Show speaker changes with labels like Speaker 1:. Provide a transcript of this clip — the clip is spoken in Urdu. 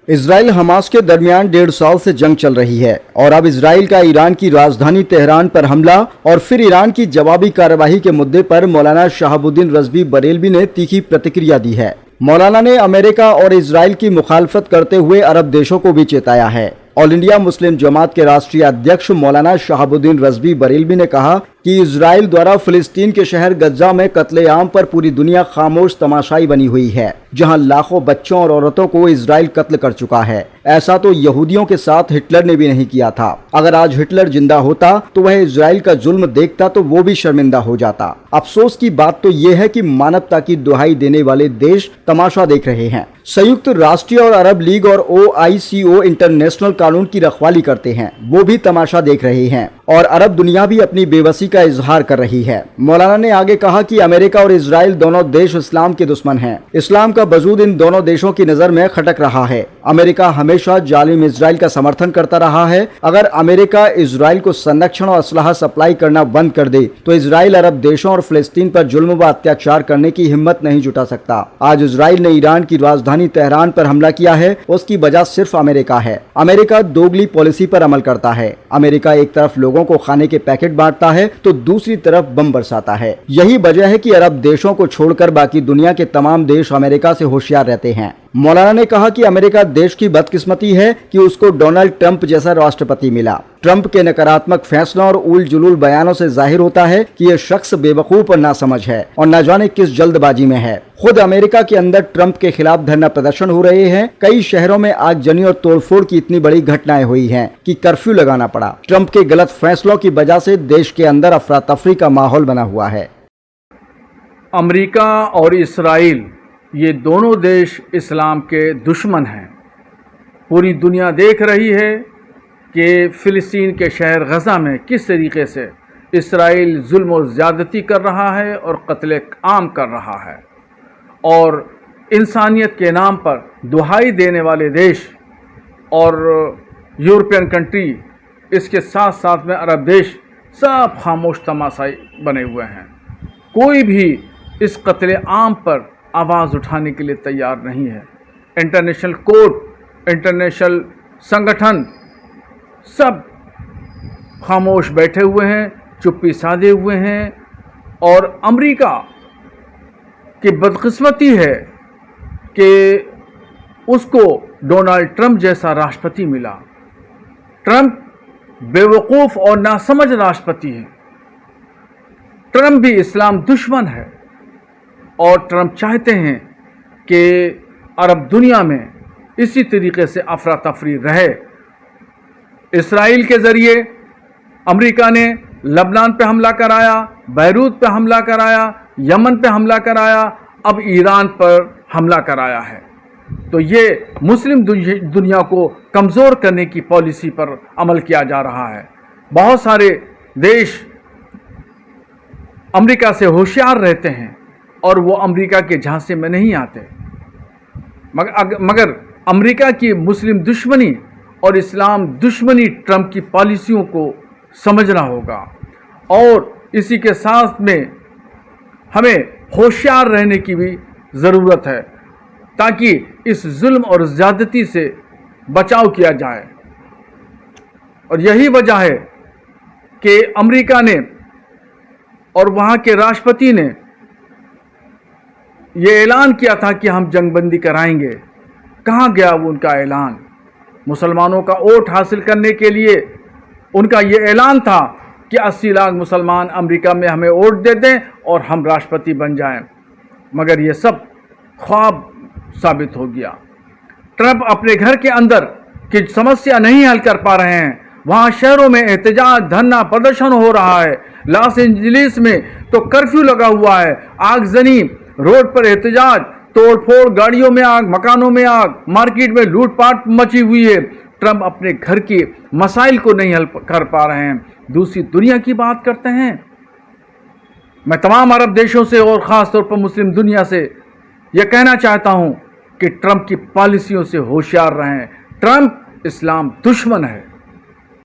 Speaker 1: اسرائیل حماس کے درمیان 1.5 سال سے جنگ چل رہی ہے اور اب اسرائیل کا ایران کی راجدھانی تہران پر حملہ اور پھر ایران کی جوابی کارروائی کے مدعے پر مولانا شہاب الدین رضوی بریلوی نے تیکھی پرتکریا دی ہے۔ مولانا نے امریکہ اور اسرائیل کی مخالفت کرتے ہوئے عرب دیشوں کو بھی چیتایا ہے۔ آل انڈیا مسلم جماعت کے راشٹریہ ادھیکش مولانا شہاب الدین رضوی بریلوی نے کہا کہ اسرائیل دوارا فلسطین کے شہر غزہ میں قتل عام پر پوری دنیا خاموش تماشائی بنی ہوئی ہے، جہاں لاکھوں بچوں اور عورتوں کو اسرائیل قتل کر چکا ہے۔ ایسا تو یہودیوں کے ساتھ ہٹلر نے بھی نہیں کیا تھا۔ اگر آج ہٹلر زندہ ہوتا تو وہ اسرائیل کا ظلم دیکھتا تو وہ بھی شرمندہ ہو جاتا۔ افسوس کی بات تو یہ ہے کہ مانوتا کی دہائی دینے والے دیش تماشا دیکھ رہے ہیں۔ سیوکت راشٹریہ اور عرب لیگ اور OICO انٹرنیشنل قانون کی رکھوالی کرتے ہیں، وہ بھی تماشا دیکھ رہے ہیں اور عرب دنیا بھی اپنی بے بسی کا اظہار کر رہی ہے۔ مولانا نے آگے کہا کہ امریکہ اور اسرائیل دونوں دیش اسلام کے دشمن ہیں۔ اسلام کا وجود ان دونوں دیشوں کی نظر میں کھٹک رہا ہے۔ امریکہ ہمیشہ ظالم اسرائیل کا سمرتھن کرتا رہا ہے۔ اگر امریکہ اسرائیل کو سنرکشن اور اسلحہ سپلائی کرنا بند کر دے تو اسرائیل عرب دیشوں اور فلسطین پر ظلم و اتیاچار کرنے کی ہمت نہیں جٹا سکتا۔ آج اسرائیل نے ایران کی راجدھانی تہران پر حملہ کیا ہے، اس کی وجہ صرف امریکہ ہے۔ امریکہ دوگلی پالیسی پر عمل کرتا ہے۔ امریکہ ایک طرف لوگوں کو کھانے کے پیکٹ بانٹتا ہے تو دوسری طرف بم برساتا ہے۔ یہی وجہ ہے کہ عرب دیشوں کو چھوڑ کر باقی دنیا کے تمام دیش امریکہ سے ہوشیار رہتے ہیں۔ مولانا نے کہا کہ امریکہ دیش کی بدقسمتی ہے کہ اس کو ڈونلڈ ٹرمپ جیسا راشٹرپتی ملا۔ ٹرمپ کے نکراتمک فیصلوں اور اول جلول بیانوں سے ظاہر ہوتا ہے کہ یہ شخص بے وقوف اور ناسمجھ ہے اور نہ جانے کس جلد بازی میں ہے۔ خود امریکہ کے اندر ٹرمپ کے خلاف دھرنا پردرشن ہو رہے ہیں۔ کئی شہروں میں آگ جنی اور توڑ پھوڑ کی اتنی بڑی گھٹنائیں ہوئی ہیں کہ کرفیو لگانا پڑا۔ ٹرمپ کے غلط فیصلوں کی وجہ سے دیش کے اندر افراتفری کا ماحول بنا ہوا ہے۔
Speaker 2: امریکہ اور اسرائیل یہ دونوں دیش اسلام کے دشمن ہیں۔ پوری دنیا دیکھ رہی ہے کہ فلسطین کے شہر غزہ میں کس طریقے سے اسرائیل ظلم و زیادتی کر رہا ہے اور قتل عام کر رہا ہے، اور انسانیت کے نام پر دہائی دینے والے دیش اور یورپین کنٹری، اس کے ساتھ ساتھ میں عرب دیش، سب خاموش تماشائی بنے ہوئے ہیں۔ کوئی بھی اس قتل عام پر آواز اٹھانے کے لیے تیار نہیں ہے۔ انٹرنیشنل کورٹ، انٹرنیشنل سنگٹھن سب خاموش بیٹھے ہوئے ہیں، چپی سادے ہوئے ہیں، اور امریکہ کی بدقسمتی ہے کہ اس کو ڈونلڈ ٹرمپ جیسا راشٹرپتی ملا۔ ٹرمپ بے وقوف اور ناسمجھ راشٹرپتی ہے۔ ٹرمپ بھی اسلام دشمن ہے اور ٹرمپ چاہتے ہیں کہ عرب دنیا میں اسی طریقے سے افراتفری رہے۔ اسرائیل کے ذریعے امریکہ نے لبنان پہ حملہ کرایا، بیروت پہ حملہ کرایا، یمن پہ حملہ کرایا، اب ایران پر حملہ کرایا ہے۔ تو یہ مسلم دنیا کو کمزور کرنے کی پالیسی پر عمل کیا جا رہا ہے۔ بہت سارے دیش امریکہ سے ہوشیار رہتے ہیں اور وہ امریکہ کے جھانسے میں نہیں آتے، مگر امریکہ کی مسلم دشمنی اور اسلام دشمنی ٹرمپ کی پالیسیوں کو سمجھنا ہوگا، اور اسی کے ساتھ میں ہمیں ہوشیار رہنے کی بھی ضرورت ہے تاکہ اس ظلم اور زیادتی سے بچاؤ کیا جائے۔ اور یہی وجہ ہے کہ امریکہ نے اور وہاں کے راشٹرپتی نے یہ اعلان کیا تھا کہ ہم جنگ بندی کرائیں گے۔ کہاں گیا وہ ان کا اعلان؟ مسلمانوں کا ووٹ حاصل کرنے کے لیے ان کا یہ اعلان تھا کہ 80 لاکھ مسلمان امریکہ میں ہمیں ووٹ دے دیں اور ہم راشٹرپتی بن جائیں، مگر یہ سب خواب ثابت ہو گیا۔ ٹرمپ اپنے گھر کے اندر کی سمسیا نہیں حل کر پا رہے ہیں، وہاں شہروں میں احتجاج، دھرنا پردرشن ہو رہا ہے۔ لاس اینجلس میں تو کرفیو لگا ہوا ہے، آگ زنی، روڈ پر احتجاج، توڑ پھوڑ، گاڑیوں میں آگ، مکانوں میں آگ، مارکیٹ میں لوٹ پاٹ مچی ہوئی ہے۔ ٹرمپ اپنے گھر کے مسائل کو نہیں حل کر پا رہے ہیں، دوسری دنیا کی بات کرتے ہیں۔ میں تمام عرب دیشوں سے اور خاص طور پر مسلم دنیا سے یہ کہنا چاہتا ہوں کہ ٹرمپ کی پالیسیوں سے ہوشیار رہیں۔ ٹرمپ اسلام دشمن ہے۔